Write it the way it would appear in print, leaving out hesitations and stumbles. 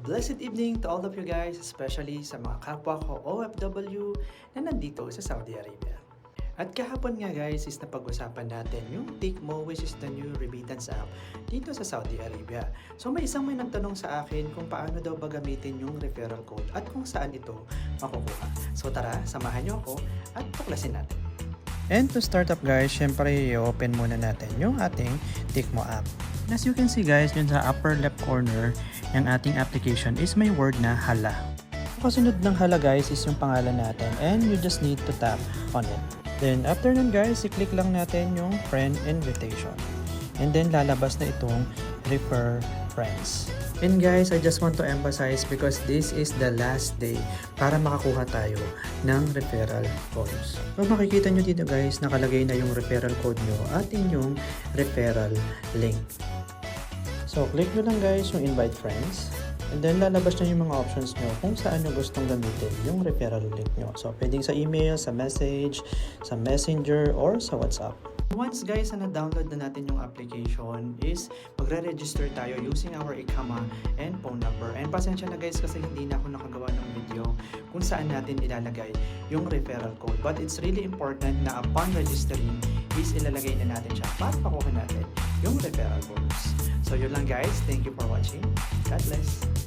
blessed evening to all of you guys, especially sa mga kapwa ko OFW na nandito sa Saudi Arabia. At kahapon nga guys is napag-usapan natin yung Tikmo, which is the new remittance app dito sa Saudi Arabia. So may nagtanong sa akin kung paano daw ba gamitin yung referral code at kung saan ito makukuha. So tara, samahan nyo ako at tuklasin natin. And to start up guys, syempre i-open muna natin yung ating Tikmo app. As you can see guys, yun sa upper left corner ng ating application is may word na hala. Kasunod ng hala guys is yung pangalan natin and you just need to tap on it. Then after nun guys, i-click lang natin yung friend invitation. And then lalabas na itong refer friends. And guys, I just want to emphasize because this is the last day para makakuha tayo ng referral codes. So makikita nyo dito guys, nakalagay na yung referral code nyo at inyong referral link. So click nyo lang guys yung invite friends. And then lalabas na yung mga options nyo kung saan nyo gustong gamitin yung referral link nyo. So pwedeng sa email, sa message, sa messenger, or sa WhatsApp. Once guys na na-download na natin yung application is magre-register tayo using our ikama and phone number. And pasensya na guys kasi hindi na ako nakagawa ng video kung saan natin ilalagay yung referral code. But it's really important na upon registering is ilalagay na natin siya para makuha natin yung referral codes. So yun lang guys. Thank you for watching. God bless.